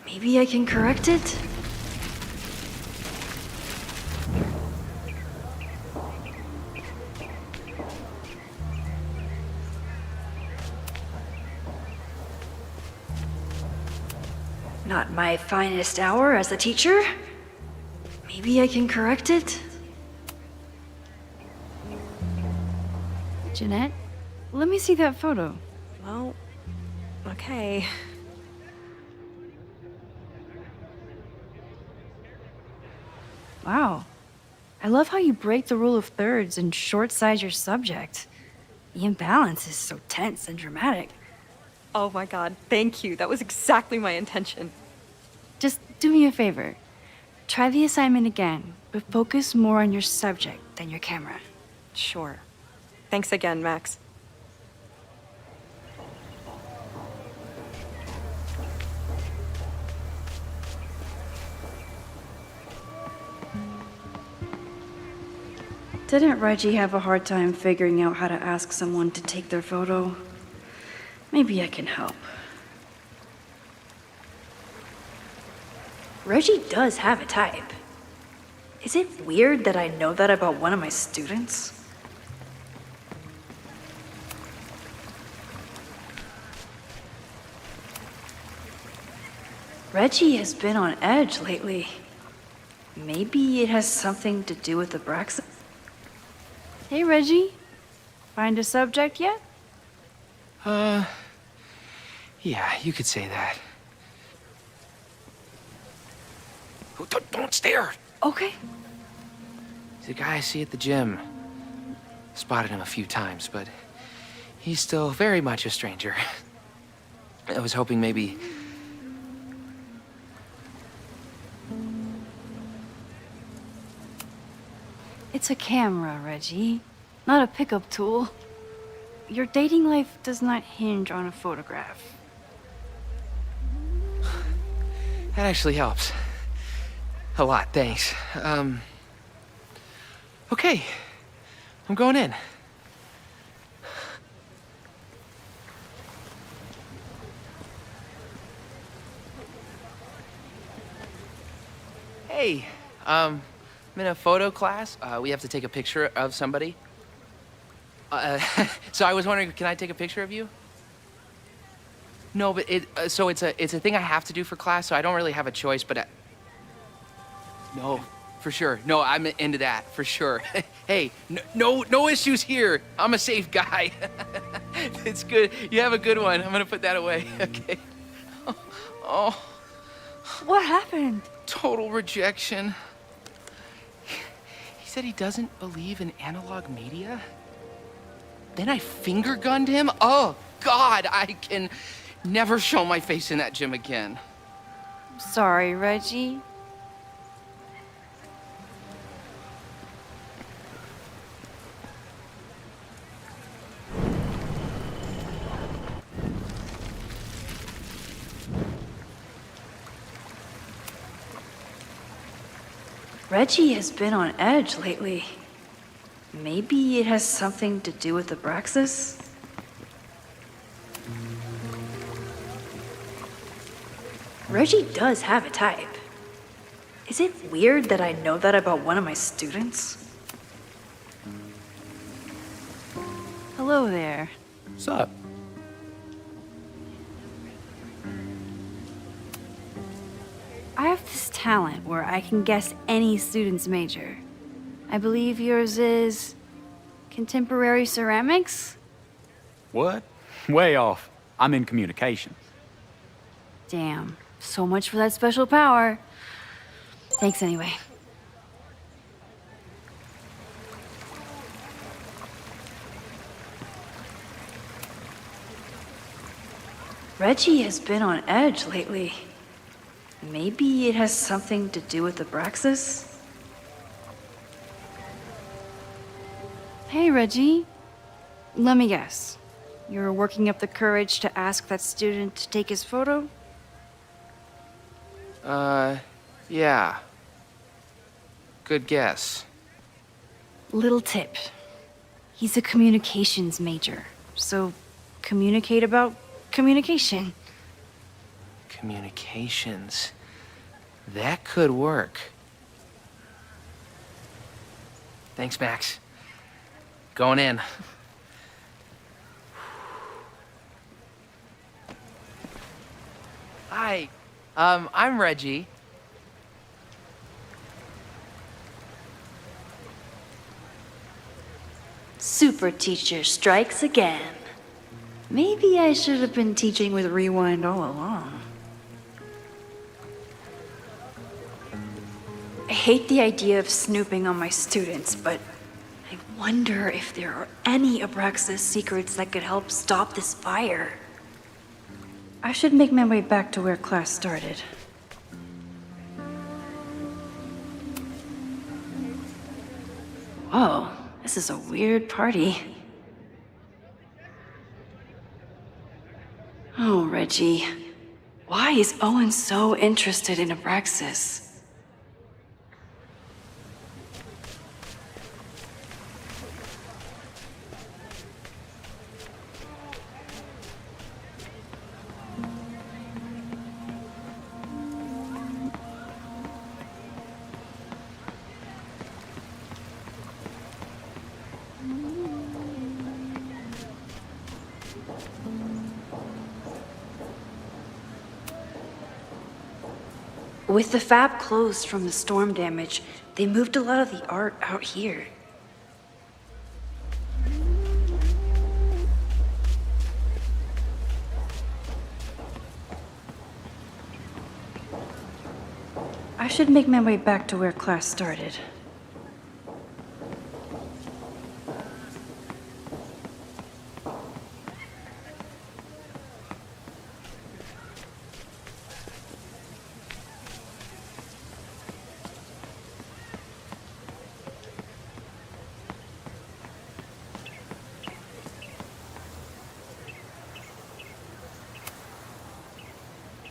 Maybe I can correct it? Not my finest hour as a teacher. Maybe I can correct it? Jeanette, let me see that photo. Well, okay. Wow. I love how you break the rule of thirds and short-size your subject. The imbalance is so tense and dramatic. Oh my god, thank you. That was exactly my intention. Just do me a favor. Try the assignment again, but focus more on your subject than your camera. Sure. Thanks again, Max. Didn't Reggie have a hard time figuring out how to ask someone to take their photo? Maybe I can help. Reggie does have a type. Is it weird that I know that about one of my students? Reggie has been on edge lately. Maybe it has something to do with the Braxton. Hey, Reggie. Find a subject yet? Yeah, you could say that. Oh, don't stare! Okay. He's a guy I see at the gym. Spotted him a few times, but he's still very much a stranger. I was hoping maybe... It's a camera, Reggie, not a pickup tool. Your dating life does not hinge on a photograph. That actually helps. A lot, thanks. Okay. I'm going in. Hey, I'm in a photo class. We have to take a picture of somebody. So I was wondering, can I take a picture of you? No, but it's a thing I have to do for class, so I don't really have a choice, but no, for sure. No, I'm into that, for sure. Hey, no issues here. I'm a safe guy. It's good. You have a good one. I'm gonna put that away. Okay. Oh, What happened? total rejection. He said he doesn't believe in analog media. Then I finger gunned him. Oh, God, I can never show my face in that gym again. Sorry, Reggie. Reggie has been on edge lately. Maybe it has something to do with the Abraxas? Reggie does have a type. Is it weird that I know that about one of my students? Hello there. What's up? I have this talent where I can guess any student's major. I believe yours is contemporary ceramics? What? Way off. I'm in communications. Damn, so much for that special power. Thanks anyway. Reggie has been on edge lately. Maybe it has something to do with the Abraxas? Hey, Reggie. Let me guess. You're working up the courage to ask that student to take his photo? Yeah. Good guess. Little tip. He's a communications major, so communicate about communication. Communications. That could work. Thanks, Max. Going in. Hi. I'm Reggie. Super teacher strikes again. Maybe I should have been teaching with Rewind all along. I hate the idea of snooping on my students, but I wonder if there are any Abraxas secrets that could help stop this fire. I should make my way back to where class started. Whoa, this is a weird party. Oh, Reggie. Why is Owen so interested in Abraxas? With the fab closed from the storm damage, they moved a lot of the art out here. I should make my way back to where class started.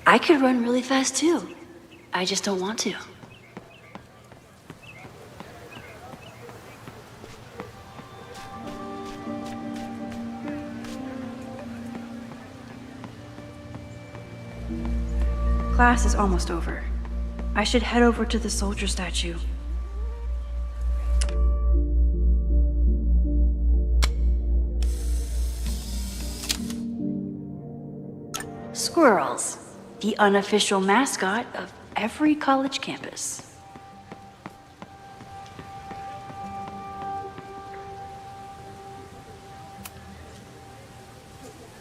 I could run really fast too. I just don't want to. Class is almost over. I should head over to the soldier statue. Squirrels, the unofficial mascot of every college campus.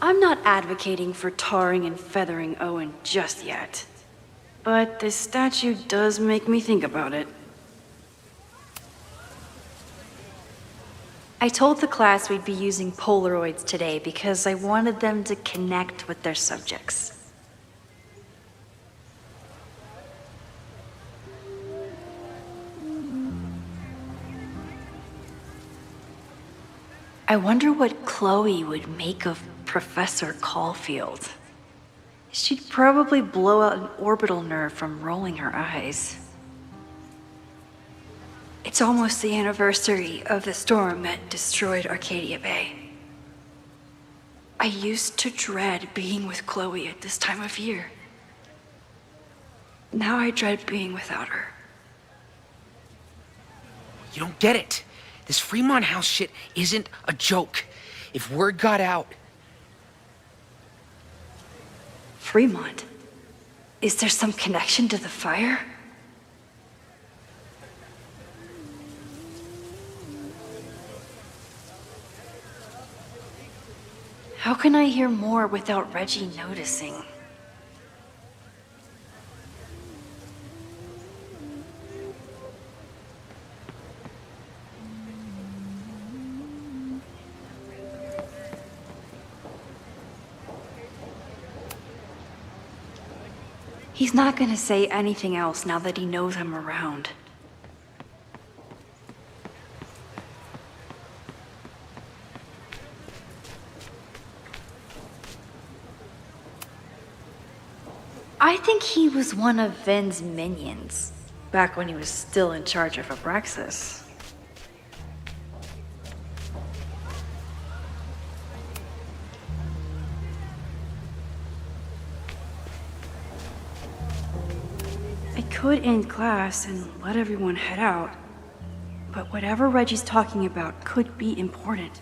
I'm not advocating for tarring and feathering Owen just yet, but this statue does make me think about it. I told the class we'd be using Polaroids today because I wanted them to connect with their subjects. I wonder what Chloe would make of Professor Caulfield. She'd probably blow out an orbital nerve from rolling her eyes. It's almost the anniversary of the storm that destroyed Arcadia Bay. I used to dread being with Chloe at this time of year. Now I dread being without her. You don't get it. This Fremont House shit isn't a joke. If word got out... Fremont? Is there some connection to the fire? How can I hear more without Reggie noticing? He's not gonna say anything else now that he knows I'm around. I think he was one of Ven's minions, back when he was still in charge of Abraxas. I could end class and let everyone head out, but whatever Reggie's talking about could be important.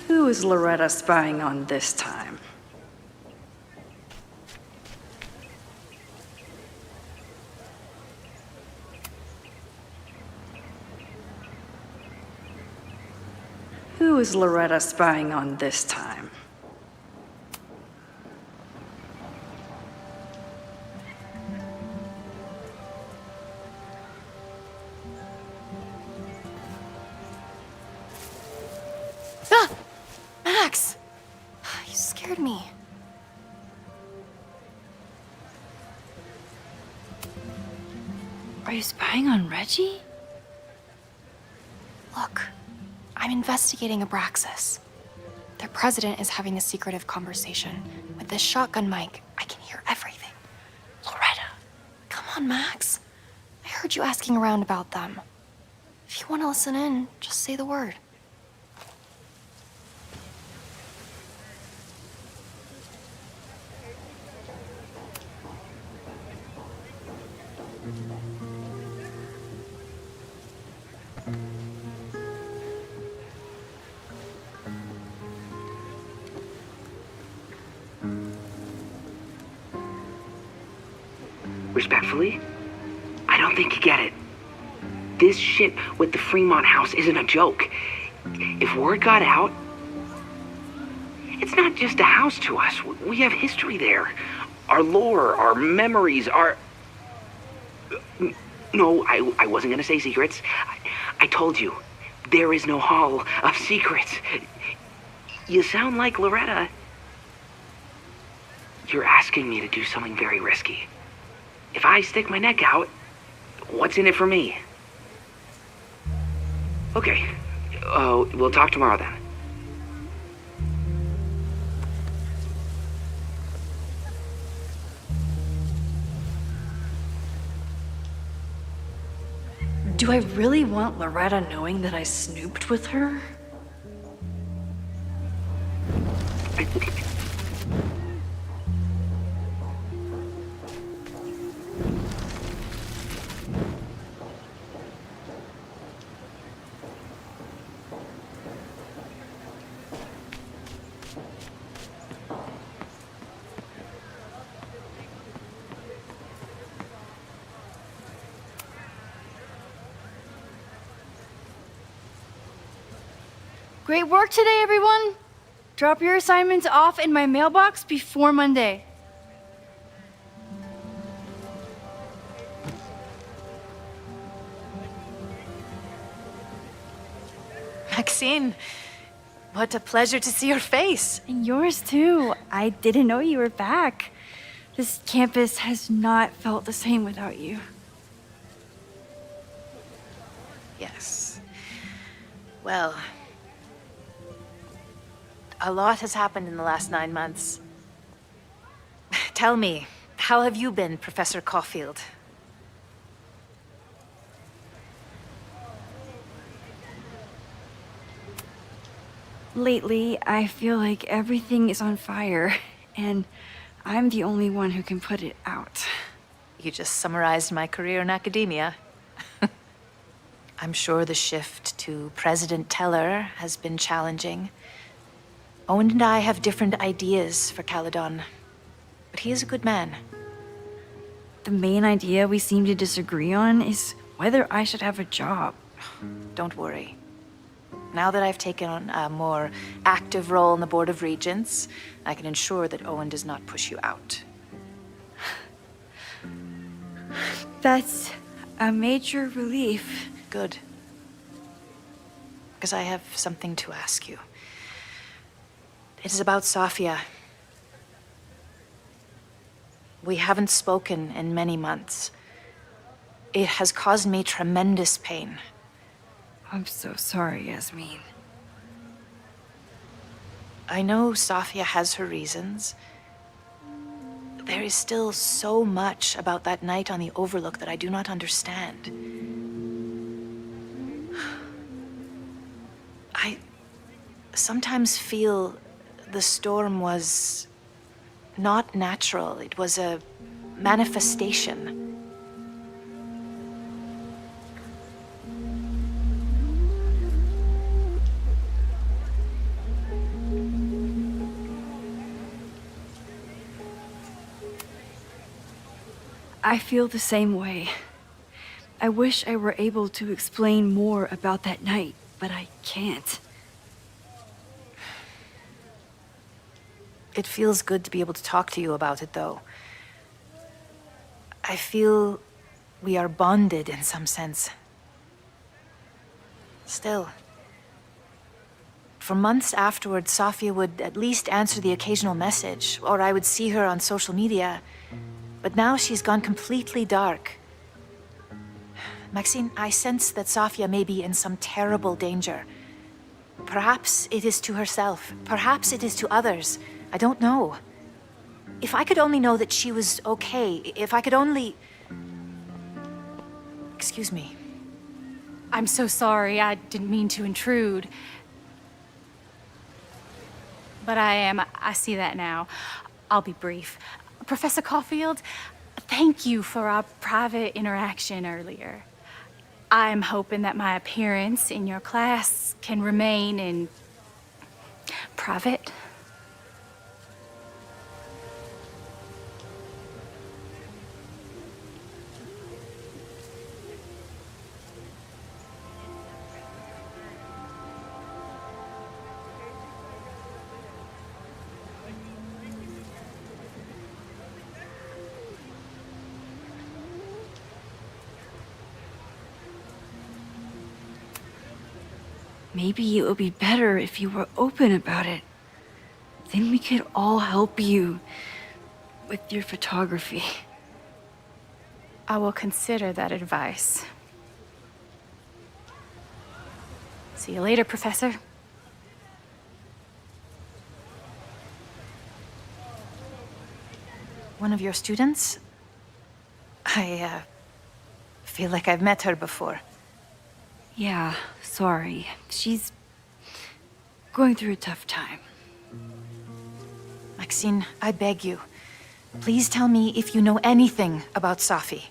Who is Loretta spying on this time? Who is Loretta spying on this time? Ah! Max! You scared me. Are you spying on Reggie? Look, I'm investigating Abraxas. Their president is having a secretive conversation. With this shotgun mic, I can hear everything. Loretta, come on, Max. I heard you asking around about them. If you want to listen in, just say the word. Respectfully, I don't think you get it. This shit with the Fremont House isn't a joke. If word got out, it's not just a house to us. We have history there. Our lore, our memories, our... No, I wasn't gonna say secrets. I told you, there is no hall of secrets. You sound like Loretta. You're asking me to do something very risky. If I stick my neck out, what's in it for me? Okay, we'll talk tomorrow then. Do I really want Loretta knowing that I snooped with her? Great work today, everyone! Drop your assignments off in my mailbox before Monday. Maxine, what a pleasure to see your face. And yours too. I didn't know you were back. This campus has not felt the same without you. Yes. Well, a lot has happened in the last 9 months. Tell me, how have you been, Professor Caulfield? Lately, I feel like everything is on fire, and I'm the only one who can put it out. You just summarized my career in academia. I'm sure the shift to President Teller has been challenging. Owen and I have different ideas for Caledon, but he is a good man. The main idea we seem to disagree on is whether I should have a job. Don't worry. Now that I've taken on a more active role in the Board of Regents, I can ensure that Owen does not push you out. That's a major relief. Good. Because I have something to ask you. It is about Safia. We haven't spoken in many months. It has caused me tremendous pain. I'm so sorry, Yasmin. I know Safia has her reasons. There is still so much about that night on the Overlook that I do not understand. I sometimes feel the storm was not natural. It was a manifestation. I feel the same way. I wish I were able to explain more about that night, but I can't. It feels good to be able to talk to you about it, though. I feel we are bonded in some sense. Still, for months afterwards, Safia would at least answer the occasional message, or I would see her on social media. But now she's gone completely dark. Maxine, I sense that Safia may be in some terrible danger. Perhaps it is to herself. Perhaps it is to others. I don't know. If I could only know that she was okay, if I could only... Excuse me. I'm so sorry. I didn't mean to intrude. But I see that now. I'll be brief. Professor Caulfield, thank you for our private interaction earlier. I'm hoping that my appearance in your class can remain in private. Maybe it would be better if you were open about it. Then we could all help you with your photography. I will consider that advice. See you later, Professor. One of your students? I feel like I've met her before. Yeah, sorry. She's going through a tough time. Maxine, I beg you. Please tell me if you know anything about Safi.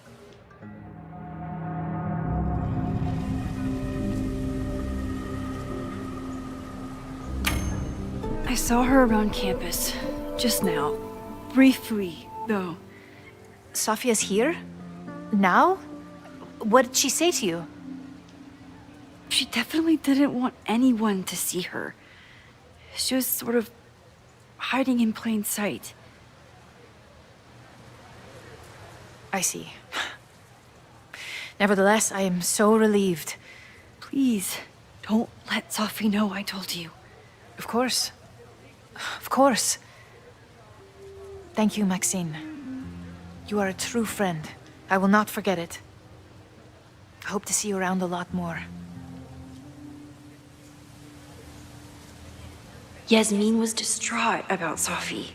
I saw her around campus just now. Briefly, though. Safia's here? Now? What did she say to you? She definitely didn't want anyone to see her. She was sort of hiding in plain sight. I see. Nevertheless, I am so relieved. Please, don't let Safi know I told you. Of course. Of course. Thank you, Maxine. You are a true friend. I will not forget it. I hope to see you around a lot more. Yasmin was distraught about Safi.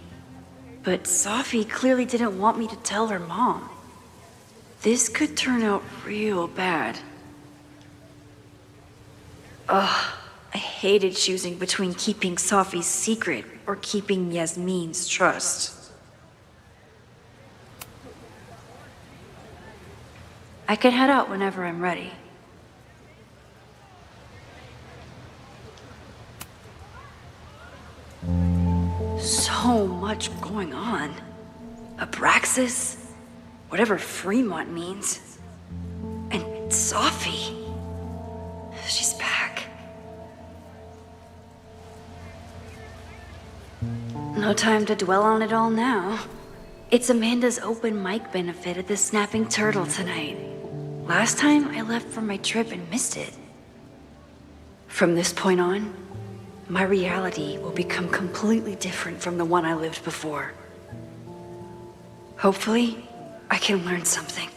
But Safi clearly didn't want me to tell her mom. This could turn out real bad. Ugh, I hated choosing between keeping Safi's secret or keeping Yasmin's trust. I could head out whenever I'm ready. So much going on. Abraxas, whatever Fremont means. And Safi. She's back. No time to dwell on it all now. It's Amanda's open mic benefit at the Snapping Turtle tonight. Last time I left for my trip and missed it. From this point on, my reality will become completely different from the one I lived before. Hopefully, I can learn something.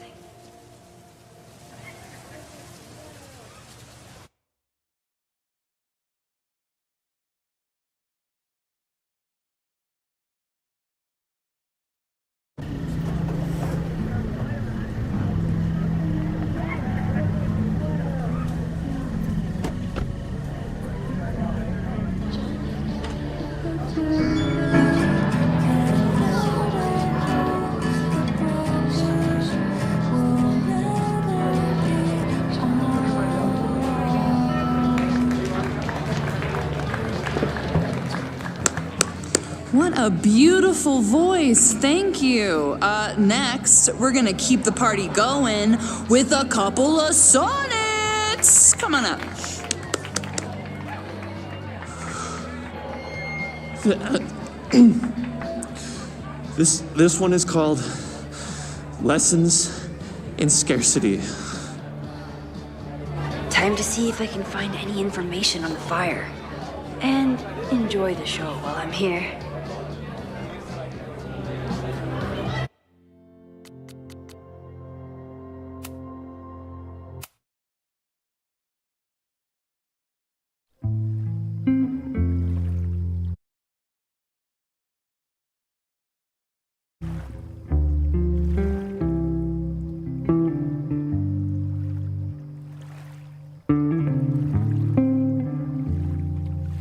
What a beautiful voice. Thank you. Next, we're gonna keep the party going with a couple of sonnets. Come on up. This one is called Lessons in Scarcity. Time to see if I can find any information on the fire. And enjoy the show while I'm here.